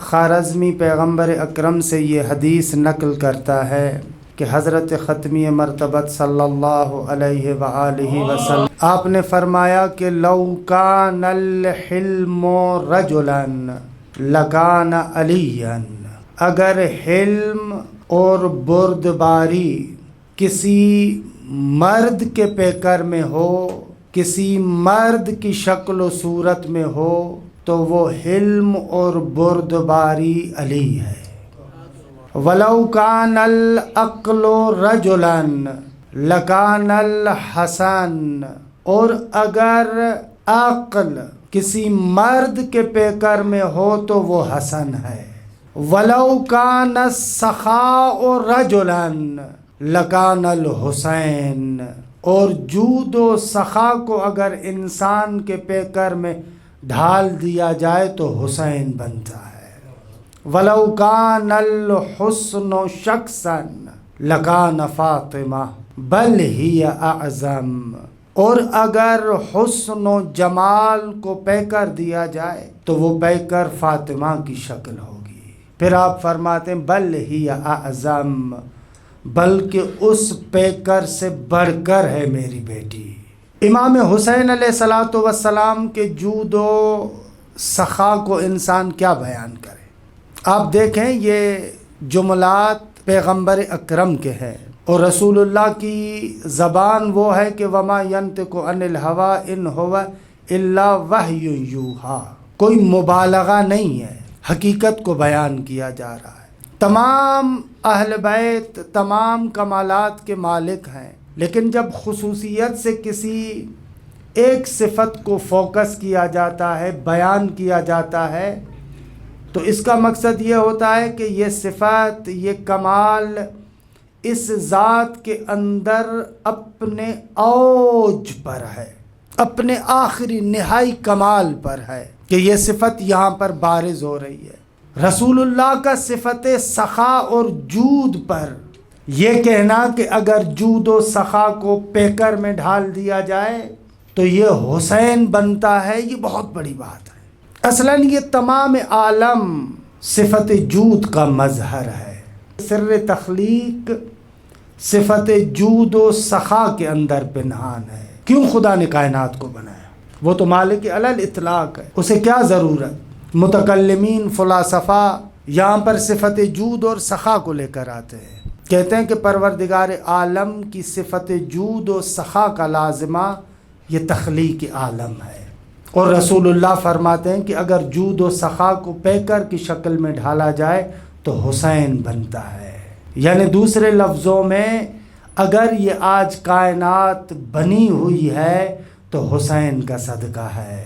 خارزمی پیغمبر اکرم سے یہ حدیث نقل کرتا ہے کہ حضرت ختمی مرتبت صلی اللہ علیہ وآلہ وسلم آپ نے فرمایا کہ لو کان الحلم رجلا لکان علیٰ، اگر حلم اور بردباری کسی مرد کے پیکر میں ہو، کسی مرد کی شکل و صورت میں ہو، تو وہ حلم اور بردباری علی ہے۔ وَلَوْ كَانَ الْعَقْلُ رَجُلًا لَكَانَ الْحَسَنُ، اور اگر عقل کسی مرد کے پیکر میں ہو تو وہ حسن ہے۔ وَلَوْ كَانَ السَّخَاءُ رَجُلًا لَكَانَ الْحُسَيْنُ، اور جود و سخا کو اگر انسان کے پیکر میں ڈھال دیا جائے تو حسین بنتا ہے۔ وَلَوْ كَانَ الْحُسْنُ شَخْصًا لَكَانَ فَاطِمَةٌ بَلْ هِيَ أَعْظَمُ، اور اگر حسن و جمال کو پیکر دیا جائے تو وہ پیکر فاطمہ کی شکل ہوگی۔ پھر آپ فرماتے ہیں بَلْ هِيَ أَعْظَمُ، بلکہ اس پیکر سے بڑھ کر ہے میری بیٹی۔ امام حسین علیہ الصلاۃ والسلام کے جود و سخا کو انسان کیا بیان کرے۔ آپ دیکھیں یہ جملات پیغمبر اکرم کے ہیں، اور رسول اللہ کی زبان وہ ہے کہ وما ینطق عن الہوی ان ہو الا وحی یوحی، کوئی مبالغہ نہیں ہے، حقیقت کو بیان کیا جا رہا ہے۔ تمام اہل بیت تمام کمالات کے مالک ہیں، لیکن جب خصوصیت سے کسی ایک صفت کو فوکس کیا جاتا ہے، بیان کیا جاتا ہے، تو اس کا مقصد یہ ہوتا ہے کہ یہ صفت، یہ کمال اس ذات کے اندر اپنے اوج پر ہے، اپنے آخری نہائی کمال پر ہے، کہ یہ صفت یہاں پر بارز ہو رہی ہے۔ رسول اللہ کا صفت سخا اور جود پر یہ کہنا کہ اگر جود و سخا کو پیکر میں ڈھال دیا جائے تو یہ حسین بنتا ہے، یہ بہت بڑی بات ہے۔ اصلاً یہ تمام عالم صفت جود کا مظہر ہے۔ سر تخلیق صفت جود و سخا کے اندر پنہان ہے۔ کیوں خدا نے کائنات کو بنایا؟ وہ تو مالک علی الاطلاق ہے، اسے کیا ضرورت؟ متکلمین فلاسفہ یہاں پر صفت جود اور سخا کو لے کر آتے ہیں، کہتے ہیں کہ پروردگار عالم کی صفت جود و سخا کا لازمہ یہ تخلیق عالم ہے، اور رسول اللہ فرماتے ہیں کہ اگر جود و سخا کو پیکر کی شکل میں ڈھالا جائے تو حسین بنتا ہے۔ یعنی دوسرے لفظوں میں اگر یہ آج کائنات بنی ہوئی ہے تو حسین کا صدقہ ہے۔